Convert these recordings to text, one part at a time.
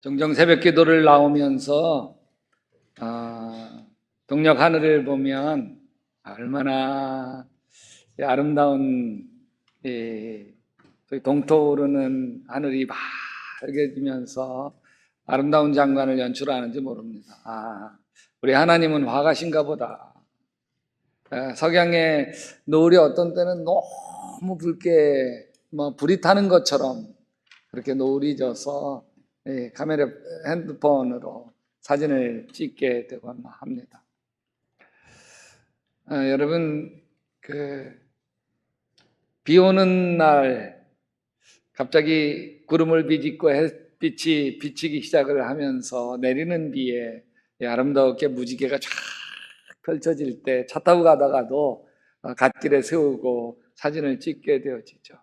종종 새벽 기도를 나오면서 동력 하늘을 보면 얼마나 아름다운 동토오르는 하늘이 밝아지면서 아름다운 장관을 연출하는지 모릅니다. 우리 하나님은 화가신가 보다. 석양의 노을이 어떤 때는 너무 붉게 불이 타는 것처럼 그렇게 노을이 져서 카메라 핸드폰으로 사진을 찍게 되곤 합니다. 여러분, 비 오는 날 갑자기 구름을 비집고 햇빛이 비치기 시작을 하면서 내리는 비에 아름답게 무지개가 쫙 펼쳐질 때 차 타고 가다가도 갓길에 세우고 사진을 찍게 되어지죠.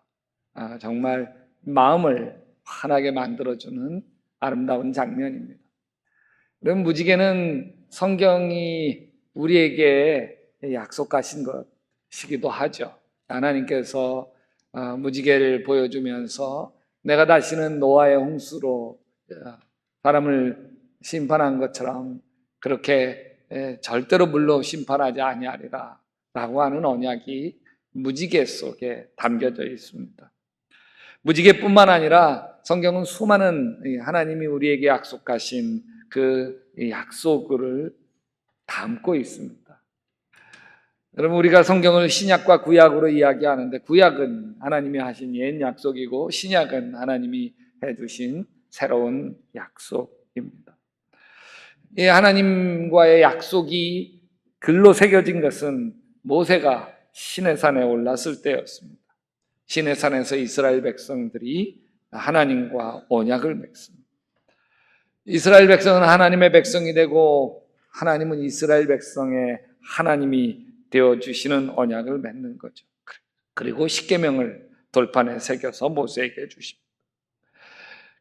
정말 마음을 환하게 만들어주는 아름다운 장면입니다. 그럼 무지개는 성경이 우리에게 약속하신 것이기도 하죠. 하나님께서 무지개를 보여주면서 내가 다시는 노아의 홍수로 사람을 심판한 것처럼 그렇게 절대로 물로 심판하지 아니하리라 라고 하는 언약이 무지개 속에 담겨져 있습니다. 무지개뿐만 아니라 성경은 수많은 하나님이 우리에게 약속하신 그 약속을 담고 있습니다. 여러분, 우리가 성경을 신약과 구약으로 이야기하는데 구약은 하나님이 하신 옛 약속이고 신약은 하나님이 해주신 새로운 약속입니다. 이 하나님과의 약속이 글로 새겨진 것은 모세가 시내산에 올랐을 때였습니다. 시내산에서 이스라엘 백성들이 하나님과 언약을 맺습니다. 이스라엘 백성은 하나님의 백성이 되고 하나님은 이스라엘 백성의 하나님이 되어주시는 언약을 맺는 거죠. 그리고 십계명을 돌판에 새겨서 모세에게 주십니다.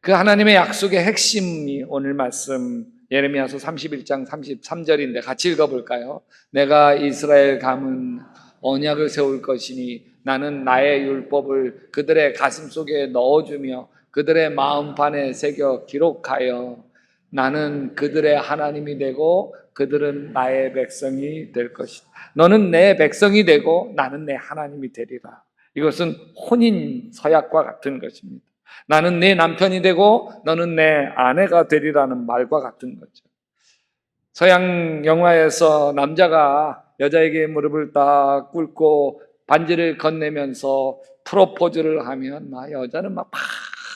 그 하나님의 약속의 핵심이 오늘 말씀 예레미야서 31장 33절인데 같이 읽어볼까요? 내가 이스라엘 가문 언약을 세울 것이니 나는 나의 율법을 그들의 가슴 속에 넣어주며 그들의 마음판에 새겨 기록하여 나는 그들의 하나님이 되고 그들은 나의 백성이 될 것이다. 너는 내 백성이 되고 나는 내 하나님이 되리라. 이것은 혼인 서약과 같은 것입니다. 나는 내 남편이 되고 너는 내 아내가 되리라는 말과 같은 거죠. 서양 영화에서 남자가 여자에게 무릎을 딱 꿇고 반지를 건네면서 프로포즈를 하면 여자는 막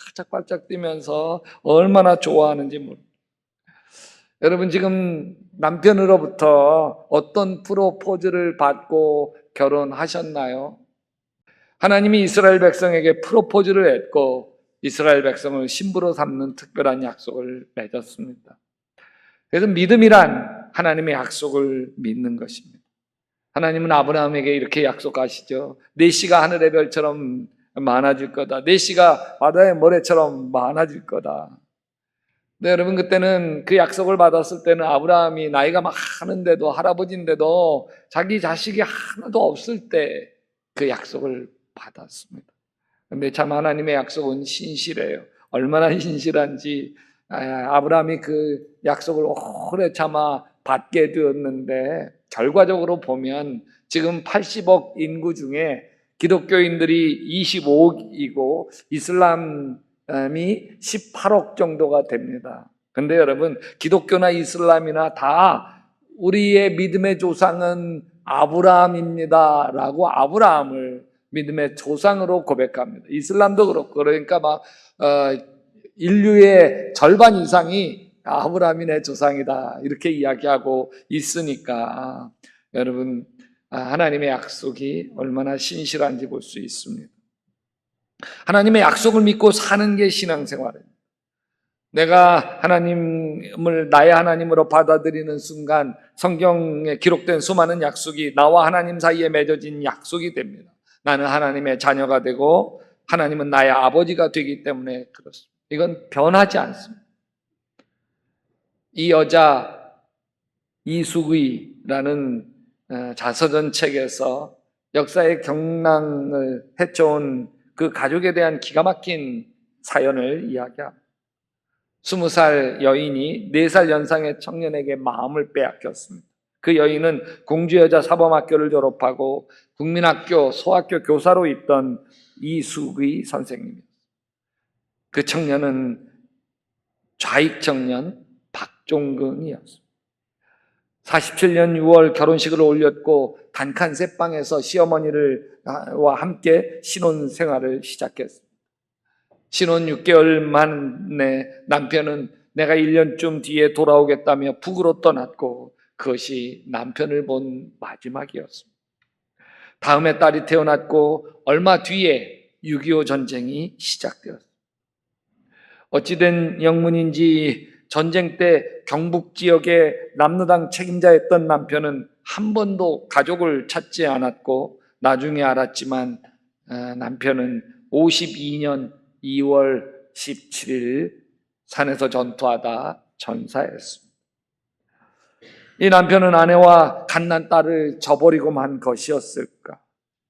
반짝반짝 뛰면서 얼마나 좋아하는지 모릅니다. 여러분, 지금 남편으로부터 어떤 프로포즈를 받고 결혼하셨나요? 하나님이 이스라엘 백성에게 프로포즈를 했고 이스라엘 백성을 신부로 삼는 특별한 약속을 맺었습니다. 그래서 믿음이란 하나님의 약속을 믿는 것입니다. 하나님은 아브라함에게 이렇게 약속하시죠. 내 씨가 하늘의 별처럼 많아질 거다. 내 씨가 바다의 모래처럼 많아질 거다. 네, 여러분, 그때는 그 약속을 받았을 때는 아브라함이 나이가 많은데도 할아버지인데도 자기 자식이 하나도 없을 때 그 약속을 받았습니다. 근데 참 하나님의 약속은 신실해요. 얼마나 신실한지 아브라함이 그 약속을 오래 참아 받게 되었는데 결과적으로 보면 지금 80억 인구 중에 기독교인들이 25억이고 이슬람이 18억 정도가 됩니다. 근데 여러분, 기독교나 이슬람이나 다 우리의 믿음의 조상은 아브라함입니다 라고 아브라함을 믿음의 조상으로 고백합니다. 이슬람도 그렇고 그러니까 인류의 절반 이상이 아브라함이 내 조상이다 이렇게 이야기하고 있으니까 여러분, 하나님의 약속이 얼마나 신실한지 볼 수 있습니다. 하나님의 약속을 믿고 사는 게 신앙생활입니다. 내가 하나님을 나의 하나님으로 받아들이는 순간 성경에 기록된 수많은 약속이 나와 하나님 사이에 맺어진 약속이 됩니다. 나는 하나님의 자녀가 되고 하나님은 나의 아버지가 되기 때문에 그렇습니다. 이건 변하지 않습니다. 이 여자 이수의라는 자서전 책에서 역사의 경랑을 헤쳐온 그 가족에 대한 기가 막힌 사연을 이야기합니다. 20살 여인이 4살 연상의 청년에게 마음을 빼앗겼습니다. 그 여인은 공주여자 사범학교를 졸업하고 국민학교, 소학교 교사로 있던 이숙의 선생님이었습니다. 그 청년은 좌익 청년 박종근이었습니다. 47년 6월 결혼식을 올렸고 단칸 새방에서 시어머니와 함께 신혼생활을 시작했습니다. 신혼 6개월 만에 남편은 내가 1년쯤 뒤에 돌아오겠다며 북으로 떠났고 그것이 남편을 본 마지막이었습니다. 다음에 딸이 태어났고 얼마 뒤에 6.25 전쟁이 시작되었습니다. 어찌된 영문인지 전쟁 때 경북 지역의 남로당 책임자였던 남편은 한 번도 가족을 찾지 않았고 나중에 알았지만 남편은 52년 2월 17일 산에서 전투하다 전사했습니다. 이 남편은 아내와 갓난 딸을 저버리고 만 것이었을까?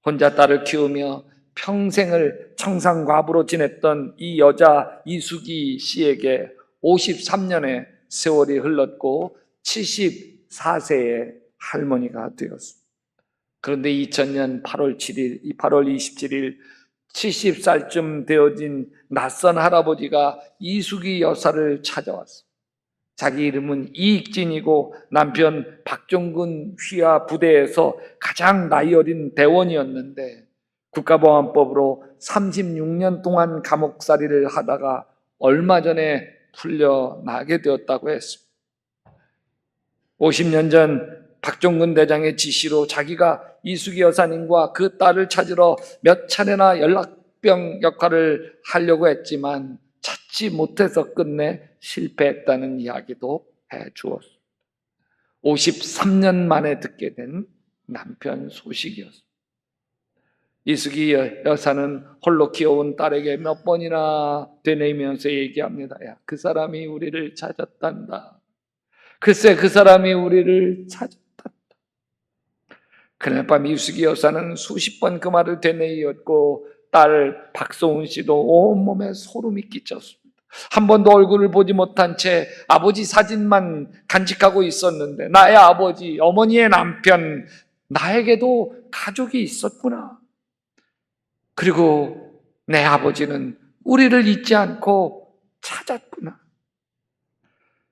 혼자 딸을 키우며 평생을 청산과부로 지냈던 이 여자 이숙이 씨에게 53년의 세월이 흘렀고 74세의 할머니가 되었습니다. 그런데 2000년 8월 27일 70살쯤 되어진 낯선 할아버지가 이숙이 여사를 찾아왔습니다. 자기 이름은 이익진이고 남편 박종근 휘하 부대에서 가장 나이 어린 대원이었는데 국가보안법으로 36년 동안 감옥살이를 하다가 얼마 전에 풀려나게 되었다고 했습니다. 50년 전 박종근 대장의 지시로 자기가 이숙이 여사님과 그 딸을 찾으러 몇 차례나 연락병 역할을 하려고 했지만 찾지 못해서 끝내 실패했다는 이야기도 해주었습니다. 53년 만에 듣게 된 남편 소식이었습니다. 이숙이 여사는 홀로 키워온 딸에게 몇 번이나 되뇌이면서 얘기합니다. 야, 그 사람이 우리를 찾았단다. 글쎄 그 사람이 우리를 찾았단다. 그날 밤 이숙이 여사는 수십 번 그 말을 되뇌이었고 딸 박소은 씨도 온몸에 소름이 끼쳤습니다. 한 번도 얼굴을 보지 못한 채 아버지 사진만 간직하고 있었는데 나의 아버지, 어머니의 남편, 나에게도 가족이 있었구나. 그리고 내 아버지는 우리를 잊지 않고 찾았구나.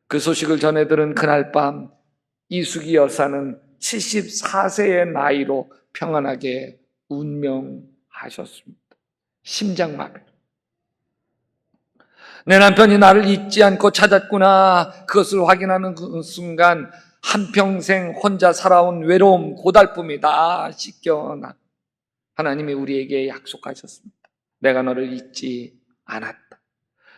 그 소식을 전해 들은 그날 밤 이숙이 여사는 74세의 나이로 평안하게 운명하셨습니다. 심장마비. 내 남편이 나를 잊지 않고 찾았구나. 그것을 확인하는 그 순간 한평생 혼자 살아온 외로움, 고달픔이 다 씻겨나. 하나님이 우리에게 약속하셨습니다. 내가 너를 잊지 않았다.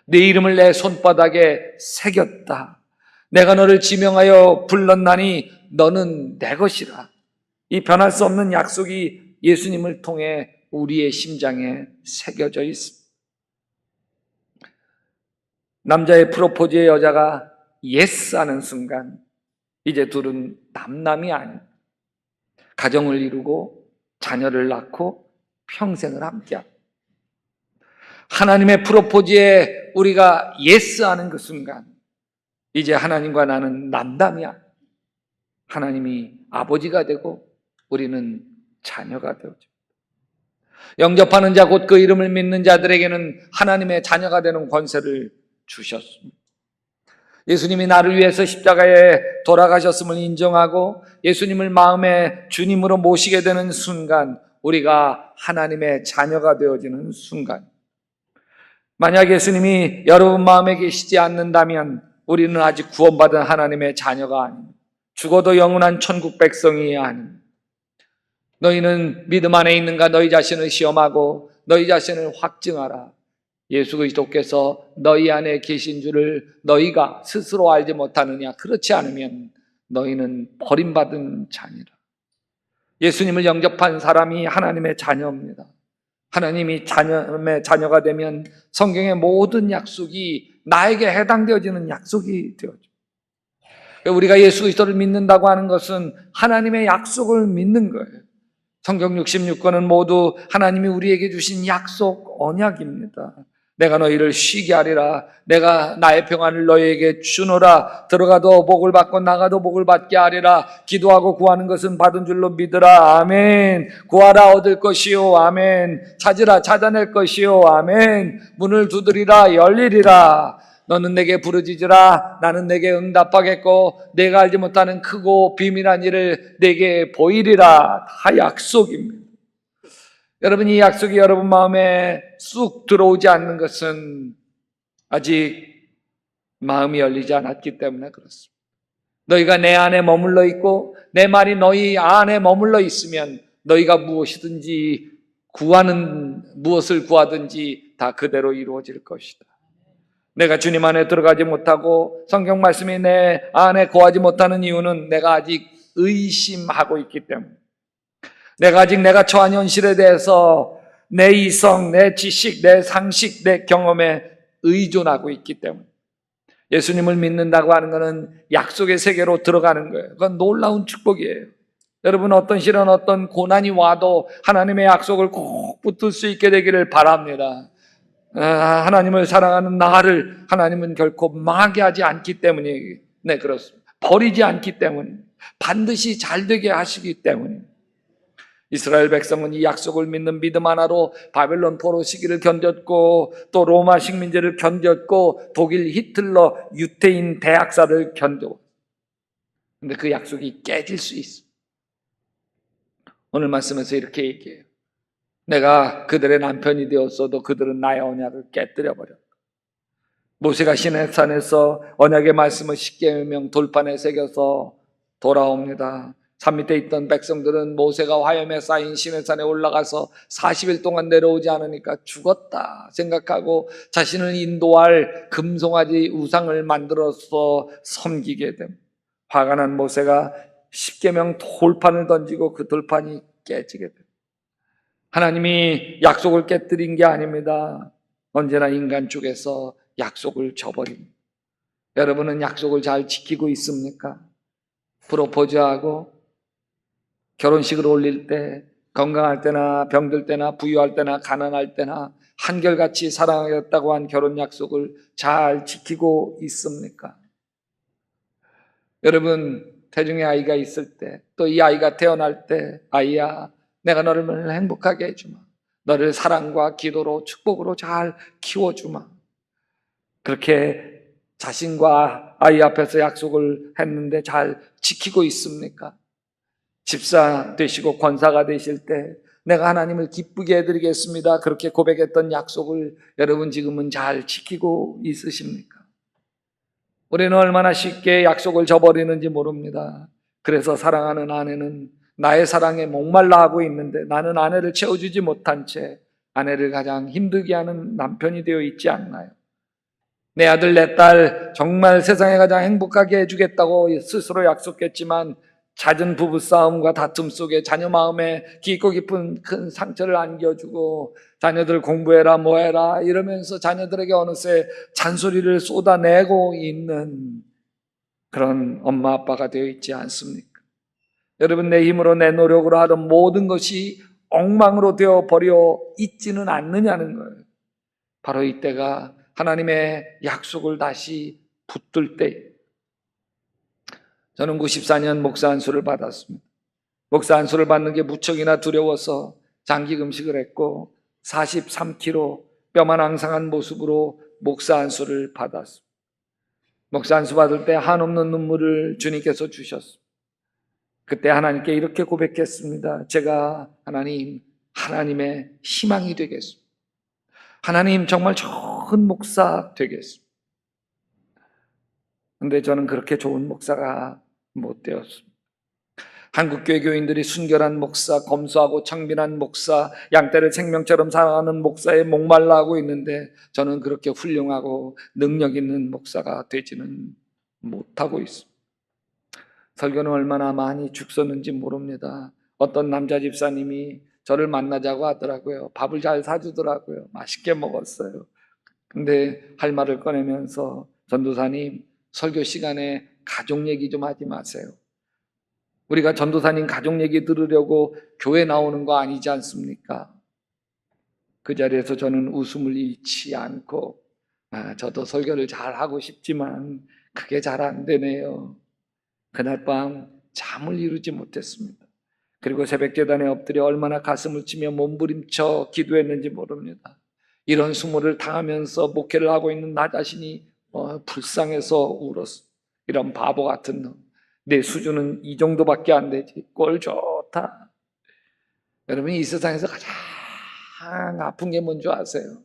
내 이름을 내 손바닥에 새겼다. 내가 너를 지명하여 불렀나니 너는 내 것이라. 이 변할 수 없는 약속이 예수님을 통해 우리의 심장에 새겨져 있습니다. 남자의 프로포즈에 여자가 예스 하는 순간 이제 둘은 남남이 아닌 가정을 이루고 자녀를 낳고 평생을 함께합니다. 하나님의 프로포즈에 우리가 예스 하는 그 순간 이제 하나님과 나는 남남이 아닌 하나님이 아버지가 되고 우리는 자녀가 되어집니다. 영접하는 자 곧 그 이름을 믿는 자들에게는 하나님의 자녀가 되는 권세를 주셨습니다. 예수님이 나를 위해서 십자가에 돌아가셨음을 인정하고 예수님을 마음의 주님으로 모시게 되는 순간 우리가 하나님의 자녀가 되어지는 순간, 만약 예수님이 여러분 마음에 계시지 않는다면 우리는 아직 구원받은 하나님의 자녀가 아닙니다. 죽어도 영원한 천국 백성이 아닙니다. 너희는 믿음 안에 있는가 너희 자신을 시험하고 너희 자신을 확증하라. 예수 그리스도께서 너희 안에 계신 줄을 너희가 스스로 알지 못하느냐? 그렇지 않으면 너희는 버림받은 자니라. 예수님을 영접한 사람이 하나님의 자녀입니다. 하나님이 하나님의 자녀가 되면 성경의 모든 약속이 나에게 해당되어지는 약속이 되어져. 우리가 예수 그리스도를 믿는다고 하는 것은 하나님의 약속을 믿는 거예요. 성경 66권은 모두 하나님이 우리에게 주신 약속 언약입니다. 내가 너희를 쉬게 하리라. 내가 나의 평안을 너희에게 주노라. 들어가도 복을 받고 나가도 복을 받게 하리라. 기도하고 구하는 것은 받은 줄로 믿으라. 아멘. 구하라 얻을 것이요. 아멘. 찾으라 찾아낼 것이요. 아멘. 문을 두드리라 열리리라. 너는 내게 부르짖으라. 나는 내게 응답하겠고 내가 알지 못하는 크고 비밀한 일을 내게 보이리라. 다 약속입니다. 여러분, 이 약속이 여러분 마음에 쑥 들어오지 않는 것은 아직 마음이 열리지 않았기 때문에 그렇습니다. 너희가 내 안에 머물러 있고 내 말이 너희 안에 머물러 있으면 너희가 무엇이든지 무엇을 구하든지 다 그대로 이루어질 것이다. 내가 주님 안에 들어가지 못하고 성경 말씀이 내 안에 거하지 못하는 이유는 내가 아직 의심하고 있기 때문에, 내가 아직 내가 처한 현실에 대해서 내 이성, 내 지식, 내 상식, 내 경험에 의존하고 있기 때문에. 예수님을 믿는다고 하는 것은 약속의 세계로 들어가는 거예요. 그건 놀라운 축복이에요. 여러분, 어떤 시련, 어떤 고난이 와도 하나님의 약속을 꼭 붙들 수 있게 되기를 바랍니다. 하나님을 사랑하는 나를 하나님은 결코 망하게 하지 않기 때문에, 네, 그렇습니다. 버리지 않기 때문에, 반드시 잘 되게 하시기 때문에. 이스라엘 백성은 이 약속을 믿는 믿음 하나로 바벨론 포로 시기를 견뎠고, 또 로마 식민지를 견뎠고, 독일 히틀러 유태인 대학살을 견뎠고. 근데 그 약속이 깨질 수 있어. 오늘 말씀에서 이렇게 얘기해요. 내가 그들의 남편이 되었어도 그들은 나의 언약을 깨뜨려 버렸다. 모세가 시내산에서 언약의 말씀을 십계명 돌판에 새겨서 돌아옵니다. 산 밑에 있던 백성들은 모세가 화염에 쌓인 시내산에 올라가서 40일 동안 내려오지 않으니까 죽었다 생각하고 자신을 인도할 금송아지 우상을 만들어서 섬기게 됩니다. 화가 난 모세가 십계명 돌판을 던지고 그 돌판이 깨지게 됩니다. 하나님이 약속을 깨뜨린 게 아닙니다. 언제나 인간 쪽에서 약속을 저버립니다. 여러분은 약속을 잘 지키고 있습니까? 프로포즈하고 결혼식을 올릴 때, 건강할 때나 병들 때나 부유할 때나 가난할 때나 한결같이 사랑하겠다고 한 결혼 약속을 잘 지키고 있습니까? 여러분, 태중에 아이가 있을 때, 또 이 아이가 태어날 때, 아이야, 내가 너를 늘 행복하게 해주마. 너를 사랑과 기도로 축복으로 잘 키워주마. 그렇게 자신과 아이 앞에서 약속을 했는데 잘 지키고 있습니까? 집사 되시고 권사가 되실 때 내가 하나님을 기쁘게 해드리겠습니다. 그렇게 고백했던 약속을 여러분 지금은 잘 지키고 있으십니까? 우리는 얼마나 쉽게 약속을 저버리는지 모릅니다. 그래서 사랑하는 아내는 나의 사랑에 목말라 하고 있는데 나는 아내를 채워주지 못한 채 아내를 가장 힘들게 하는 남편이 되어 있지 않나요? 내 아들, 내 딸 정말 세상에 가장 행복하게 해주겠다고 스스로 약속했지만 잦은 부부싸움과 다툼 속에 자녀 마음에 깊고 깊은 큰 상처를 안겨주고 자녀들 공부해라 뭐해라 이러면서 자녀들에게 어느새 잔소리를 쏟아내고 있는 그런 엄마 아빠가 되어 있지 않습니까? 여러분, 내 힘으로 내 노력으로 하던 모든 것이 엉망으로 되어 버려 있지는 않느냐는 거예요. 바로 이때가 하나님의 약속을 다시 붙들 때. 저는 94년 목사 안수를 받았습니다. 목사 안수를 받는 게 무척이나 두려워서 장기 금식을 했고 43kg 뼈만 앙상한 모습으로 목사 안수를 받았습니다. 목사 안수 받을 때 한없는 눈물을 주님께서 주셨습니다. 그때 하나님께 이렇게 고백했습니다. 제가 하나님의 희망이 되겠습니다. 하나님, 정말 좋은 목사 되겠습니다. 그런데 저는 그렇게 좋은 목사가 못 되었습니다. 한국교회 교인들이 순결한 목사, 검소하고 청빈한 목사, 양떼를 생명처럼 사랑하는 목사에 목말라 하고 있는데 저는 그렇게 훌륭하고 능력 있는 목사가 되지는 못하고 있습니다. 설교는 얼마나 많이 죽었는지 모릅니다. 어떤 남자 집사님이 저를 만나자고 하더라고요. 밥을 잘 사주더라고요. 맛있게 먹었어요. 근데 할 말을 꺼내면서 전도사님, 설교 시간에 가족 얘기 좀 하지 마세요. 우리가 전도사님 가족 얘기 들으려고 교회 나오는 거 아니지 않습니까? 그 자리에서 저는 웃음을 잃지 않고 저도 설교를 잘하고 싶지만 그게 잘 안 되네요. 그날 밤 잠을 이루지 못했습니다. 그리고 새벽 계단에 엎드려 얼마나 가슴을 치며 몸부림쳐 기도했는지 모릅니다. 이런 수모를 당하면서 목회를 하고 있는 나 자신이 불쌍해서 울었어. 이런 바보 같은 놈. 내 수준은 이 정도밖에 안 되지. 꼴 좋다. 여러분, 이 세상에서 가장 아픈 게 뭔지 아세요?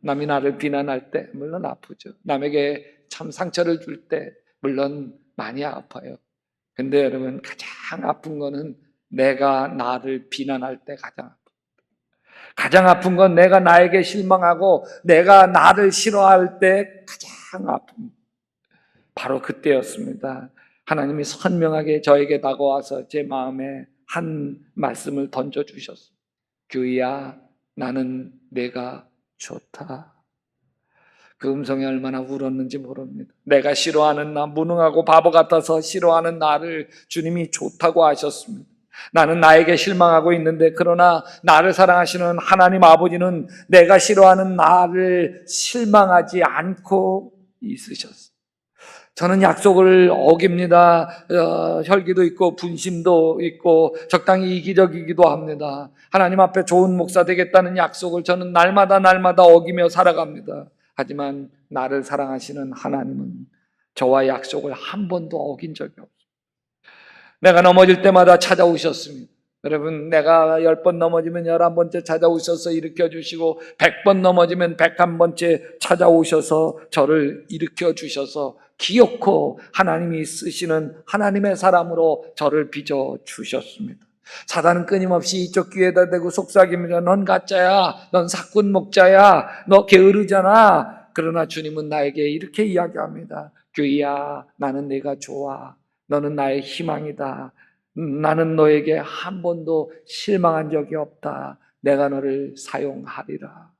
남이 나를 비난할 때 물론 아프죠. 남에게 참 상처를 줄 때 물론 많이 아파요. 근데 여러분, 가장 아픈 거는 내가 나를 비난할 때 가장 아파요. 가장 아픈 건 내가 나에게 실망하고 내가 나를 싫어할 때 가장 아픕니다. 바로 그때였습니다. 하나님이 선명하게 저에게 다가와서 제 마음에 한 말씀을 던져주셨어요. 규희야, 나는 내가 좋다. 그 음성이 얼마나 울었는지 모릅니다. 내가 싫어하는 나, 무능하고 바보 같아서 싫어하는 나를 주님이 좋다고 하셨습니다. 나는 나에게 실망하고 있는데 그러나 나를 사랑하시는 하나님 아버지는 내가 싫어하는 나를 실망하지 않고 있으셨어요. 저는 약속을 어깁니다. 혈기도 있고 분심도 있고 적당히 이기적이기도 합니다. 하나님 앞에 좋은 목사 되겠다는 약속을 저는 날마다 어기며 살아갑니다. 하지만 나를 사랑하시는 하나님은 저와 약속을 한 번도 어긴 적이 없습니다. 내가 넘어질 때마다 찾아오셨습니다. 여러분, 내가 10번 넘어지면 11번째 찾아오셔서 일으켜주시고 100번 넘어지면 101번째 찾아오셔서 저를 일으켜주셔서 기어코 하나님이 쓰시는 하나님의 사람으로 저를 빚어주셨습니다. 사단은 끊임없이 이쪽 귀에다 대고 속삭입니다. 넌 가짜야, 넌 사꾼 목자야, 너 게으르잖아. 그러나 주님은 나에게 이렇게 이야기합니다. 규희야, 나는 네가 좋아. 너는 나의 희망이다. 나는 너에게 한 번도 실망한 적이 없다. 내가 너를 사용하리라.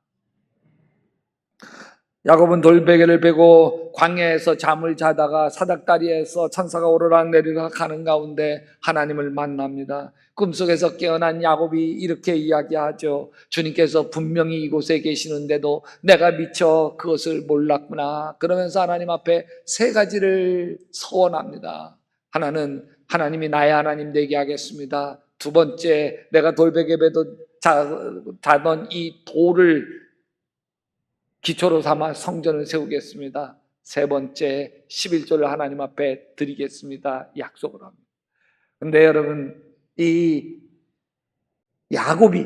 야곱은 돌베개를 베고 광야에서 잠을 자다가 사닥다리에서 천사가 오르락내리락 가는 가운데 하나님을 만납니다. 꿈속에서 깨어난 야곱이 이렇게 이야기하죠. 주님께서 분명히 이곳에 계시는데도 내가 미처 그것을 몰랐구나. 그러면서 하나님 앞에 세 가지를 서원합니다. 하나는 하나님이 나의 하나님 되게 하겠습니다. 두 번째, 내가 돌베개 베도 자던 이 돌을 기초로 삼아 성전을 세우겠습니다. 세 번째, 11조를 하나님 앞에 드리겠습니다. 약속을 합니다. 근데 여러분, 이 야곱이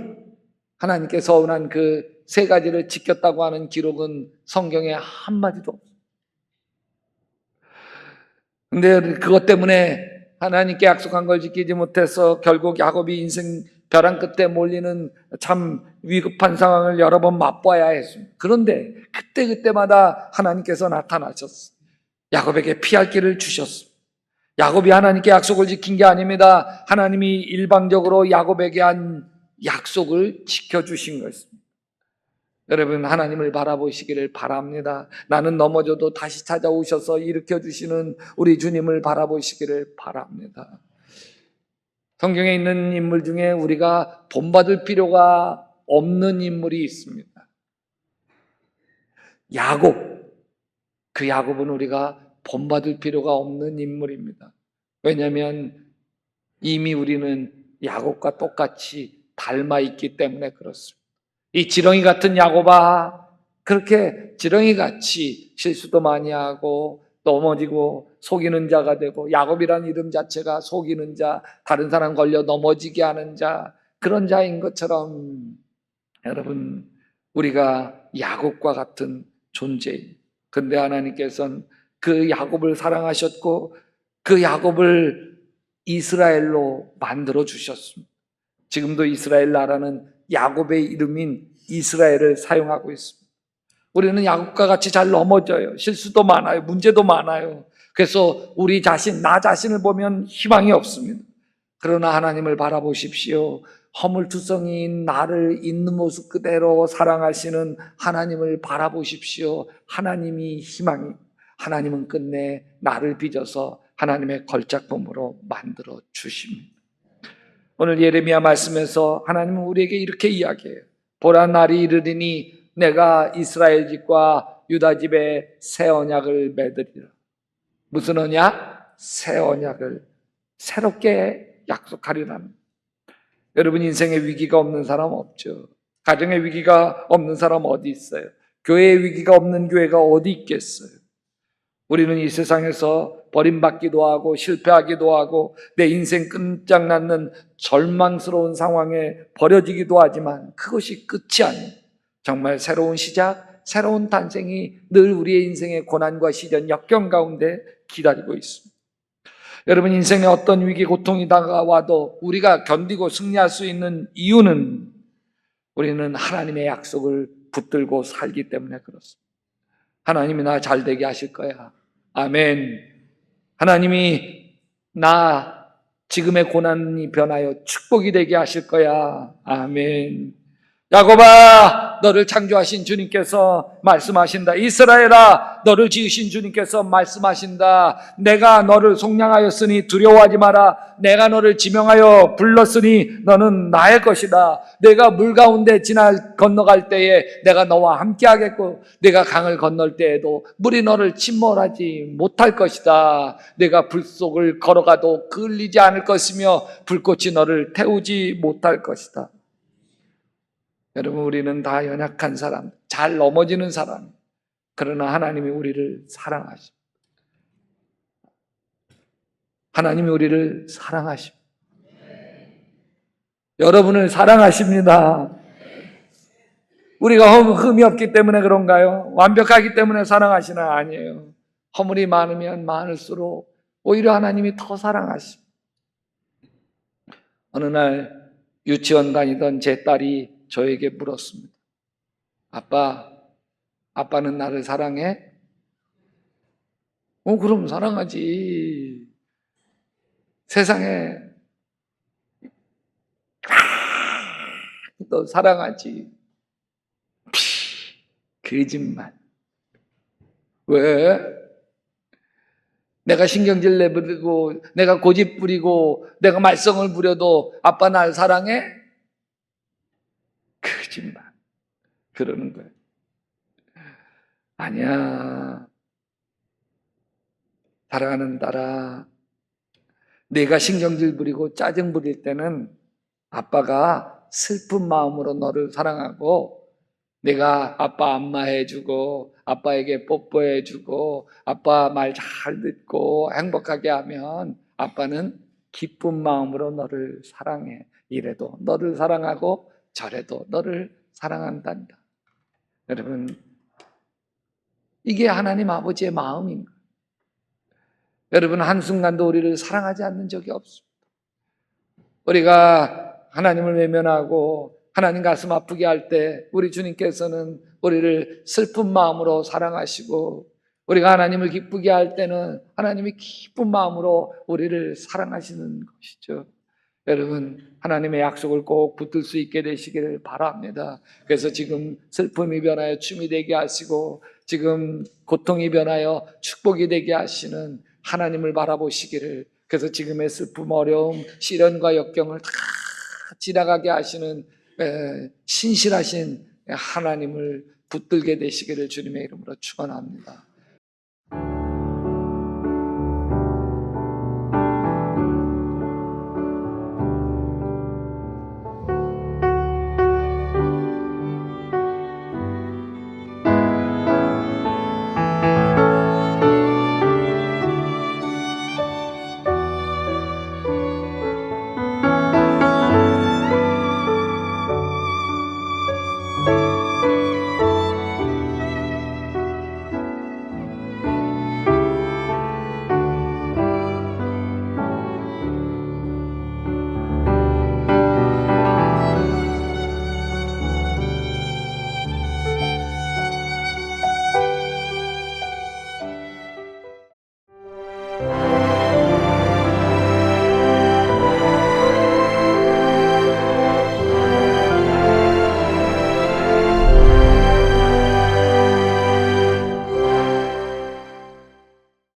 하나님께 서운한 그 세 가지를 지켰다고 하는 기록은 성경에 한마디도 없어요. 근데 그것 때문에 하나님께 약속한 걸 지키지 못해서 결국 야곱이 인생 벼랑 끝에 몰리는 참 위급한 상황을 여러 번 맛봐야 했습니다. 그런데 그때마다 하나님께서 나타나셨어요. 야곱에게 피할 길을 주셨어요. 야곱이 하나님께 약속을 지킨 게 아닙니다. 하나님이 일방적으로 야곱에게 한 약속을 지켜주신 것입니다. 여러분, 하나님을 바라보시기를 바랍니다. 나는 넘어져도 다시 찾아오셔서 일으켜주시는 우리 주님을 바라보시기를 바랍니다. 성경에 있는 인물 중에 우리가 본받을 필요가 없는 인물이 있습니다. 야곱. 그 야곱은 우리가 본받을 필요가 없는 인물입니다. 왜냐하면 이미 우리는 야곱과 똑같이 닮아 있기 때문에 그렇습니다. 이 지렁이 같은 야곱아, 그렇게 지렁이같이 실수도 많이 하고 넘어지고 속이는 자가 되고, 야곱이라는 이름 자체가 속이는 자, 다른 사람 걸려 넘어지게 하는 자, 그런 자인 것처럼 여러분, 우리가 야곱과 같은 존재예요. 근데 하나님께서는 그 야곱을 사랑하셨고 그 야곱을 이스라엘로 만들어 주셨습니다. 지금도 이스라엘 나라는 야곱의 이름인 이스라엘을 사용하고 있습니다. 우리는 야곱과 같이 잘 넘어져요. 실수도 많아요. 문제도 많아요. 그래서 우리 자신, 나 자신을 보면 희망이 없습니다. 그러나 하나님을 바라보십시오. 허물투성이인 나를 있는 모습 그대로 사랑하시는 하나님을 바라보십시오. 하나님이 희망이, 하나님은 끝내 나를 빚어서 하나님의 걸작품으로 만들어 주십니다. 오늘 예레미야 말씀에서 하나님은 우리에게 이렇게 이야기해요. 보라 날이 이르리니 내가 이스라엘 집과 유다 집에 새 언약을 맺으리라. 무슨 언약? 새 언약을 새롭게 약속하리라는. 여러분, 인생에 위기가 없는 사람 없죠. 가정에 위기가 없는 사람 어디 있어요? 교회에 위기가 없는 교회가 어디 있겠어요? 우리는 이 세상에서 버림받기도 하고 실패하기도 하고 내 인생 끝장나는 절망스러운 상황에 버려지기도 하지만 그것이 끝이 아닙니다. 정말 새로운 시작, 새로운 탄생이 늘 우리의 인생의 고난과 시련, 역경 가운데 기다리고 있습니다. 여러분, 인생에 어떤 위기, 고통이 다가와도 우리가 견디고 승리할 수 있는 이유는 우리는 하나님의 약속을 붙들고 살기 때문에 그렇습니다. 하나님이 나 잘되게 하실 거야. 아멘. 하나님이 나 지금의 고난이 변하여 축복이 되게 하실 거야. 아멘. 야곱아, 너를 창조하신 주님께서 말씀하신다. 이스라엘아, 너를 지으신 주님께서 말씀하신다. 내가 너를 속량하였으니 두려워하지 마라. 내가 너를 지명하여 불렀으니 너는 나의 것이다. 내가 물 가운데 건너갈 때에 내가 너와 함께 하겠고 내가 강을 건널 때에도 물이 너를 침몰하지 못할 것이다. 내가 불 속을 걸어가도 끌리지 않을 것이며 불꽃이 너를 태우지 못할 것이다. 여러분, 우리는 다 연약한 사람, 잘 넘어지는 사람. 그러나 하나님이 우리를 사랑하십니다. 하나님이 우리를 사랑하십니다. 여러분을 사랑하십니다. 우리가 흠이 없기 때문에 그런가요? 완벽하기 때문에 사랑하시나? 아니에요. 허물이 많으면 많을수록 오히려 하나님이 더 사랑하십니다. 어느 날 유치원 다니던 제 딸이 저에게 물었습니다. 아빠는 나를 사랑해? 그럼 사랑하지. 세상에 너 사랑하지. 거짓말. 왜? 내가 신경질 내부리고 내가 고집 부리고 내가 말썽을 부려도 아빠 날 사랑해? 거짓말. 그러는 거예요. 아니야. 사랑하는 딸아, 내가 신경질 부리고 짜증 부릴 때는 아빠가 슬픈 마음으로 너를 사랑하고 내가 아빠 안마해주고 아빠에게 뽀뽀해주고 아빠 말 잘 듣고 행복하게 하면 아빠는 기쁜 마음으로 너를 사랑해. 이래도 너를 사랑하고 저래도 너를 사랑한단다. 여러분, 이게 하나님 아버지의 마음입니다. 여러분, 한순간도 우리를 사랑하지 않는 적이 없습니다. 우리가 하나님을 외면하고 하나님 가슴 아프게 할 때 우리 주님께서는 우리를 슬픈 마음으로 사랑하시고 우리가 하나님을 기쁘게 할 때는 하나님이 기쁜 마음으로 우리를 사랑하시는 것이죠. 여러분, 하나님의 약속을 꼭 붙들 수 있게 되시기를 바랍니다. 그래서 지금 슬픔이 변하여 춤이 되게 하시고 지금 고통이 변하여 축복이 되게 하시는 하나님을 바라보시기를, 그래서 지금의 슬픔, 어려움, 시련과 역경을 다 지나가게 하시는 신실하신 하나님을 붙들게 되시기를 주님의 이름으로 축원합니다.